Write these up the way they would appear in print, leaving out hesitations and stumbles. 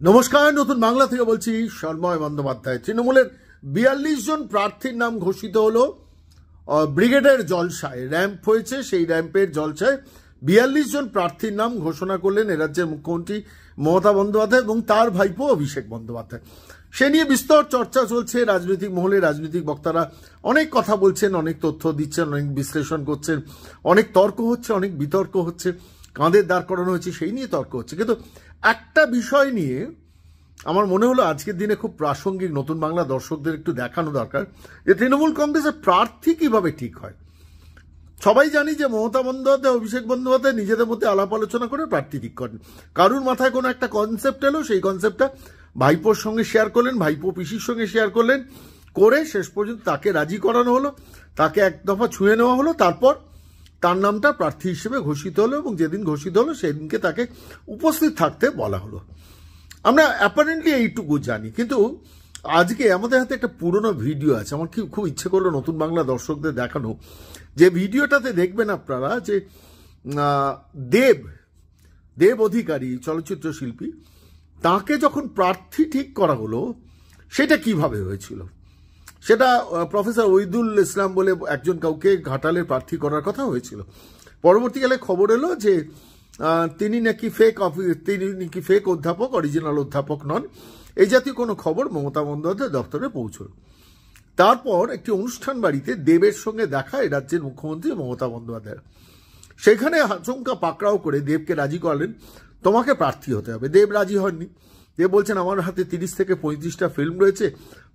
নমস্কার, নতুন বাংলা থেকে বলছি সন্ময় বন্দ্যোপাধ্যায়। তৃণমূলের 42 জন প্রার্থীর নাম ঘোষিত হলো ব্রিগেডের জলসায়। র্যাম্প হয়েছে, সেই র্যাম্পের জলসায় 42 জন প্রার্থীর নাম ঘোষণা করলেন রাজ্যের মুখ্যমন্ত্রী মমতা বন্দ্যোপাধ্যায় এবং তার ভাইপো অভিষেক বন্দ্যোপাধ্যায়। সে নিয়ে বিস্তর চর্চা চলছে। রাজনৈতিক মহলে রাজনৈতিক বক্তারা অনেক কথা বলছেন, অনেক তথ্য দিচ্ছেন, অনেক বিশ্লেষণ করছেন, অনেক তর্ক হচ্ছে, অনেক বিতর্ক হচ্ছে। কাঁধের দাঁড় করানো হয়েছে, সেই নিয়ে তর্ক হচ্ছে। কিন্তু একটা বিষয় নিয়ে আমার মনে হলো আজকের দিনে খুব প্রাসঙ্গিক, নতুন বাংলা দর্শকদের একটু দেখানো দরকার যে তৃণমূল কংগ্রেসের প্রার্থী কিভাবে ঠিক হয়। সবাই জানি যে মমতা বন্দ্যোপাধ্যায়, অভিষেক বন্দ্যোপাধ্যায় নিজেদের মধ্যে আলাপ আলোচনা করে প্রার্থী ঠিক করেন। কারুর মাথায় কোনো একটা কনসেপ্ট এলো, সেই কনসেপ্টটা ভাইপোর সঙ্গে শেয়ার করলেন, ভাইপো পিসির সঙ্গে শেয়ার করলেন, করে শেষ পর্যন্ত তাকে রাজি করানো হলো, তাকে এক দফা ছুঁয়ে নেওয়া হলো, তারপর তার নামটা প্রার্থী হিসেবে ঘোষিত হলো এবং যেদিন ঘোষিত হলো সেদিনকে তাকে উপস্থিত থাকতে বলা হলো। আমরা অ্যাপারেন্টলি এইটুকু জানি। কিন্তু আজকে আমাদের হাতে একটা পুরনো ভিডিও আছে, আমার খুব ইচ্ছে করলো নতুন বাংলা দর্শকদের দেখানো। যে ভিডিওটাতে দেখবেন আপনারা যে দেব অধিকারী চলচ্চিত্র শিল্পী, তাকে যখন প্রার্থী ঠিক করা হলো সেটা কিভাবে হয়েছিল, সেটা প্রফেসর ওইদুল ইসলাম বলে একজন কাউকে ঘাটালের প্রার্থী করার কথা হয়েছিল। পরবর্তীকালে খবর এলো যে তিনি নাকি ফেক অধ্যাপক, অরিজিনাল অধ্যাপক নন। এই জাতীয় কোনো খবর মমতা বন্দ্যোপাধ্যায় দপ্তরে পৌঁছল। তারপর একটি অনুষ্ঠান বাড়িতে দেবের সঙ্গে দেখা এই রাজ্যের মুখ্যমন্ত্রী মমতা বন্দ্যোপাধ্যায়। সেখানে আচমকা পাকড়াও করে দেবকে রাজি করালেন, তোমাকে প্রার্থী হতে হবে। দেব রাজি হননি। দেব বলছেন, আমার হাতে 30 থেকে 35টা ফিল্ম রয়েছে,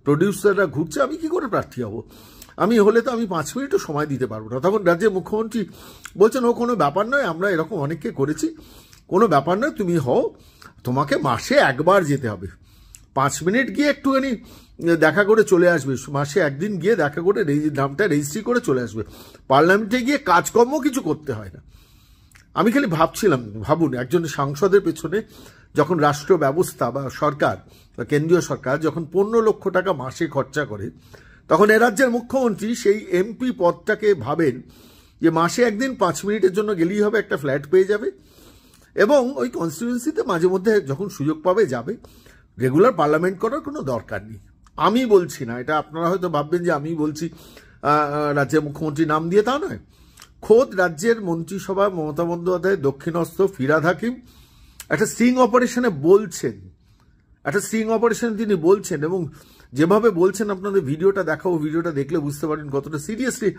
প্রডিউসাররা ঘুরছে, আমি কি করে প্রার্থী হব? আমি হলে তো আমি 5 মিনিটও সময় দিতে পারবো না। তখন রাজ্যের মুখ্যমন্ত্রী বলছেন, ও কোনো ব্যাপার নয়, আমরা এরকম অনেককে করেছি, কোনো ব্যাপার নয়, তুমি হও, তোমাকে মাসে একবার যেতে হবে, 5 মিনিট গিয়ে একটুখানি দেখা করে চলে আসবে, মাসে একদিন গিয়ে দেখা করে নামটা রেজিস্ট্রি করে চলে আসবে, পার্লামেন্টে গিয়ে কাজকর্ম কিছু করতে হয় না। আমি খালি ভাবছিলাম, ভাবুন, একজন সাংসদের পেছনে যখন রাষ্ট্র ব্যবস্থা বা সরকার বা কেন্দ্রীয় সরকার যখন 15 লক্ষ টাকা মাসে খরচা করে, তখন এ রাজ্যের মুখ্যমন্ত্রী সেই এমপি পদটাকে ভাবেন যে মাসে একদিন 5 মিনিটের জন্য গেলেই হবে, একটা ফ্ল্যাট পেয়ে যাবে এবং ওই কনস্টিটিউয়েন্সিতে মাঝে মধ্যে যখন সুযোগ পাবে যাবে, রেগুলার পার্লামেন্ট করার কোনো দরকার নেই। আমি বলছি না, এটা আপনারা হয়তো ভাববেন যে আমি বলছি রাজ্যের মুখ্যমন্ত্রী নাম দিয়ে, তা নয়। খোদ রাজ্যের মন্ত্রিসভা মমতা বন্দ্যোপাধ্যায় দক্ষিণস্থ ফিরহাদ হাকিম একটা স্টিং অপারেশনে তিনি বলছেন এবং যেভাবে বলছেন আপনাদের ভিডিওটা দেখাবো, ভিডিওটা দেখলে বুঝতে পারেন কতটা সিরিয়াসলি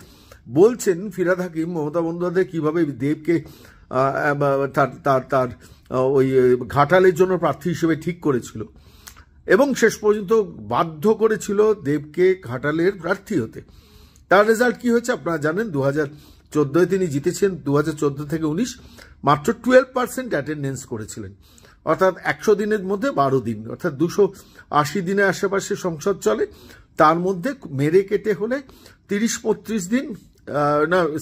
বলছেন ফিরহাদ হাকিম মমতা বন্দ্যোপাধ্যায় কিভাবে দেবকে তার ওই ঘাটালের জন্য প্রার্থী হিসেবে ঠিক করেছিল এবং শেষ পর্যন্ত বাধ্য করেছিল দেবকে ঘাটালের প্রার্থী হতে। তার রেজাল্ট কি হয়েছে আপনারা জানেন। 2014 তিনি জিতেছেন, 2014 থেকে 19 মাত্র 12% অ্যাটেন্ডেন্স করেছিলেন, অর্থাৎ 100 দিনের মধ্যে 12 দিন, অর্থাৎ 280 দিনের আশেপাশে সংসদ চলে, তার মধ্যে মেরে কেটে হলে 30-35 দিন,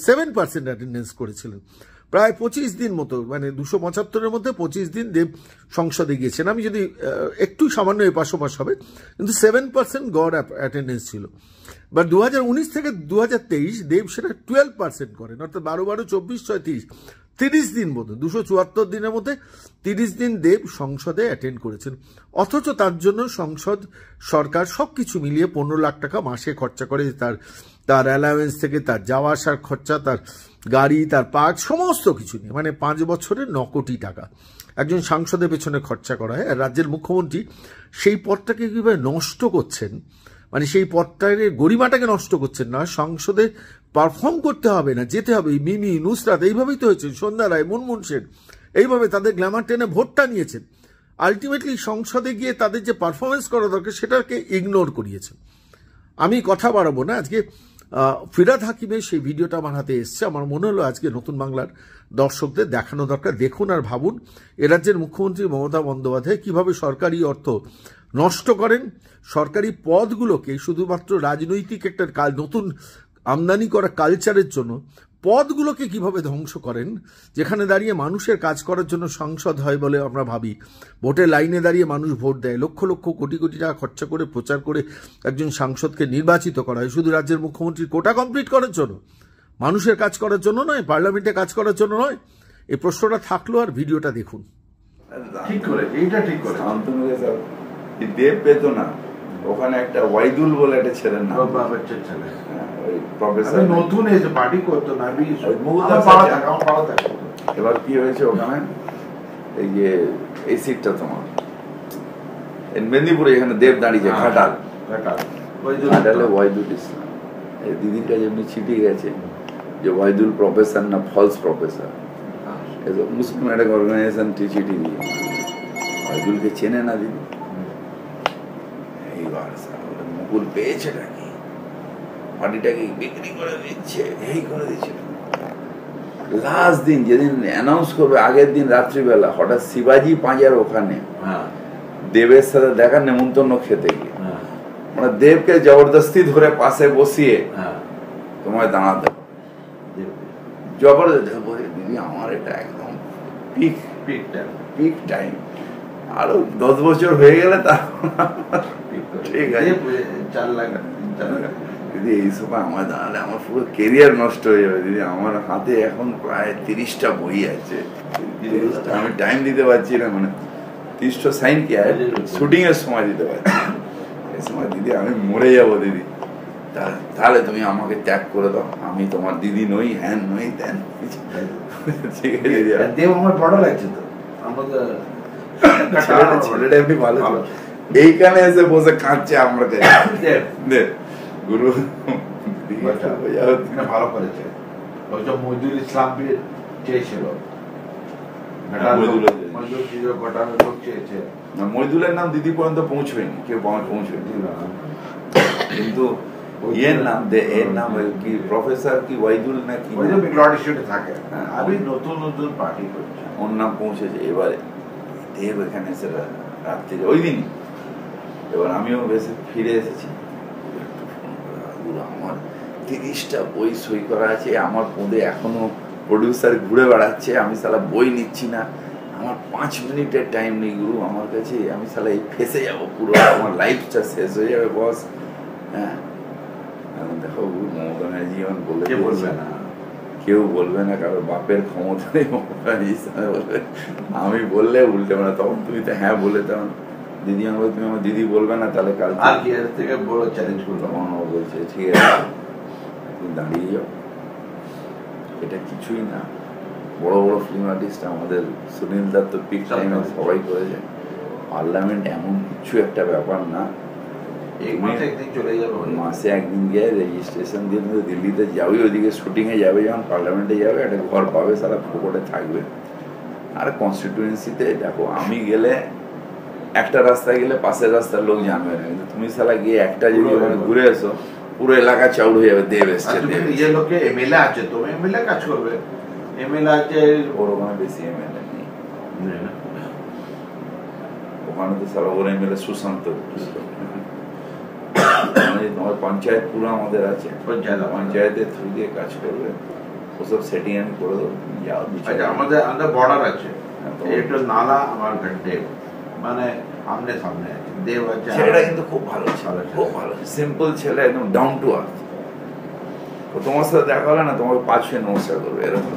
7% অ্যাটেন্ডেন্স করেছিলেন। প্রায় 25 দিন মতো, মানে 275-এর মধ্যে 25 দিন দেব সংসদে গিয়েছেন। আমি যদি একটু সামান্য এপাশ ওপাশ হবে, কিন্তু 7% গড় অ্যাটেন্ডেন্স ছিল। বা 2019 থেকে 2023 দেব সেটা 12% করেন, অর্থাৎ 12-12, 24, 30 দিন মতো, 274 দিনের মধ্যে 30 দিন দেব সংসদে অ্যাটেন্ড করেছেন। অথচ তার জন্য সংসদ সরকার সবকিছু মিলিয়ে 15 লাখ টাকা মাসে খরচা করে, তার অ্যালাওয়েন্স থেকে তার যাওয়া আসার খরচা, তার গাড়ি, তার পার্ক, সমস্ত কিছু নিয়ে, মানে 5 বছরে 9 কোটি টাকা একজন সাংসদের পেছনে খরচা করা হয়। আর রাজ্যের মুখ্যমন্ত্রী সেই পদটাকে কিভাবে নষ্ট করছেন, মানে সেই পদটার গরিমাটাকে নষ্ট করছেন না, সংসদে পারফর্ম করতে হবে না, যেতে হবে। মিমি, নুসরাত এইভাবেই তো হয়েছে, সন্ধ্যা রায়, মুনমুন সেন, এইভাবে তাদের গ্ল্যামার টেনে ভোটটা নিয়েছেন। আলটিমেটলি সংসদে গিয়ে তাদের যে পারফরমেন্স করা দরকার সেটাকে ইগনোর করিয়েছেন। আমি কথা বাড়াবো না। আজকে ফিরহাদ হাকিমের সেই ভিডিওটা আমার হাতে এসছে, আমার মনে হলো আজকে নতুন বাংলার দর্শকদের দেখানো দরকার। দেখুন আর ভাবুন, এ রাজ্যের মুখ্যমন্ত্রী মমতা বন্দ্যোপাধ্যায় কিভাবে সরকারি অর্থ নষ্ট করেন, সরকারি পদগুলোকে শুধুমাত্র রাজনৈতিক একটা নতুন আমদানি করা কালচারের জন্য পদগুলোকে কিভাবে ধ্বংস করেন। যেখানে দাঁড়িয়ে মানুষের কাজ করার জন্য সংসদ হয় বলে আমরা ভাবি, ভোটের লাইনে দাঁড়িয়ে মানুষ ভোট দেয়, লক্ষ লক্ষ কোটি কোটি টাকা খরচা করে প্রচার করে একজন সাংসদকে নির্বাচিত করা হয় শুধু রাজ্যের মুখ্যমন্ত্রীর কোটা কমপ্লিট করার জন্য, মানুষের কাজ করার জন্য নয়, পার্লামেন্টে কাজ করার জন্য নয়। এই প্রশ্নটা থাকলো, আর ভিডিওটা দেখুন। ঠিক করে এইটা ঠিক করে শান্তনুকে সব দেব পেত না, ওখানে একটা ওয়াইদুল বলে একটা ছেলের নাম, ছেলে ওই প্রফেসর নতুন এসে পার্টি করতো না, এবার কি হয়েছে ওখানে, এই যে এই সিটটা তোমার মেদিনীপুরে এখানে দেব দাঁড়িয়েছে, ঘাটাল ঘাটালে ওয়াইদুল ইসলাম, দিদির কাছে এমনি চিঠি গেছে যে ওয়াইদুল প্রফেসর না ফলস প্রফেসর, মুসলিম একটা অর্গানাইজেশন চিঠি দিয়ে ওয়াইদুলকে চেনে না দিদি। এইবার মুকুল পেয়েছে নাকি, পার্টিটাকে বিক্রি করে দিচ্ছে, এই করে দিচ্ছে। লাস্ট দিন যেদিন অ্যানাউন্স করবে আগের দিন রাত্রিবেলা হঠাৎ শিবাজি পাঁজার ওখানে দেবের সাথে দেখা নেমন্তন্ন খেতে গিয়ে, মানে দেবকে জবরদস্তি ধরে পাশে বসিয়ে তোমায় দাঁড়াতে জবরদস্তি, দিদি আমার এটা একদম পিক টাইম, আরো 10 বছর হয়ে গেলে তা ঠিক আছে, 4 লাখ দিদি এই সময় আমার দাঁড়ালে আমার পুরো কেরিয়ার নষ্ট হয়ে যাবে দিদি। আমার হাতে এখন প্রায় 30টা বই আছে, আমি টাইম দিতে পারছি না, মানে 30টা সাইন কি আর শুটিং এর সময় দিতে পারছি, এই সময় দিদি আমি মরে যাবো দিদি, তাহলে তুমি আমাকে ত্যাগ করে দাও, আমি তোমার দিদি নই, হ্যান নই, দেন ঠিক আছে দিদি। দেব আমার বড় লাগছে তো, আমাদের ছেলেটা এমনি ভালো, এইখানে এসে বসে কাঁদছে আমার কাছে দেব গুরু ভালো করেছে, মজদুর ইসলাম চেয়েছিল, মহিদুলের নাম দিদি পর্যন্ত পৌঁছয়নি, কেউ পৌঁছয়নি, কিন্তু এর নাম এর নাম কি প্রফেসর কি ওয়াইদুল না কি থাকে, আমি নতুন নতুন পার্টি করছি, ওর নাম পৌঁছেছে। এবারে দেব এখানে এসে রাত্রিরে ওই দিনই, এবার আমিও বেশি ফিরে এসেছি, আমার 30টা বই সই করা আছে, আমার পদে এখনো প্রডিউসার ঘুরে বেড়াচ্ছে, আমি সালা বই নিচ্ছি না, আমার 5 মিনিটের টাইম নেই গুরু আমার কাছে, আমি সালা এই ফেসে যাবো, পুরো আমার লাইফটা শেষ হয়ে যাবে বস। হ্যাঁ দেখো গুরু, মমতা ব্যানার্জি যেমন বলবে না, কেউ বলবে না, কারোর বাপের ক্ষমতা নেই মমতা ব্যানার্জি বলবে, আমি বললে উল্টে মানে, তখন তুমি তো হ্যাঁ বলে, তখন দিদি আমাকে তুমি আমার দিদি বলবে না, তাহলে কাল থেকে বড় চ্যালেঞ্জ করবো, তখন ও বলছে ঠিক আছে তুমি দাঁড়িয়ে যাও, এটা কিছুই না, বড় বড় ফিল্ম আর্টিস্ট আমাদের সুনীল দত্ত পিক টাইমে সবাই করেছে, পার্লামেন্ট এমন কিছু একটা ব্যাপার না, মাসে একদিন গিয়ে রেজিস্ট্রেশন দিয়ে তুমি দিল্লিতে যাবে, ওইদিকে শুটিং এ যাবে, যখন পার্লামেন্টে যাবে একটা ঘর পাবে, সারা ফোকটে থাকবে। আর কনস্টিটিউয়েন্সিতে দেখো আমি গেলে একটা রাস্তায় গেলে পাশের রাস্তার লোক জানবে না, কিন্তু তুমি সালা গিয়ে একটা যদি ঘুরে এসো পুরো এলাকা চাউড় হয়ে যাবে, দেব এসছে, নিজের লোকে এমএলএ আছে, তুমি এমএলএ কাজ করবে, এমএলএ আছে, ওর ওখানে বেশি এমএলএ নেই, ওখানে তো সারা ওর এমএলএ সুশান্ত, তোমার পঞ্চায়েত পুরো আমাদের আছে, পঞ্চায়েতের থ্রু দিয়ে কাজ করবে, ওসব সেটিং আমি করে দেবো, যাও। আমাদের বর্ডার আছে, একটা নালা আমার ঘাটে, মানে সামনে সামনে আছে, দেব আছে, ছেলেটা কিন্তু খুব ভালো ছেলে, খুব ভালো সিম্পল ছেলে, একদম ডাউন টু আর্থ, তোমার সাথে দেখা হলে না তোমাকে 5 মিনিট নমস্কার করবে, এরকম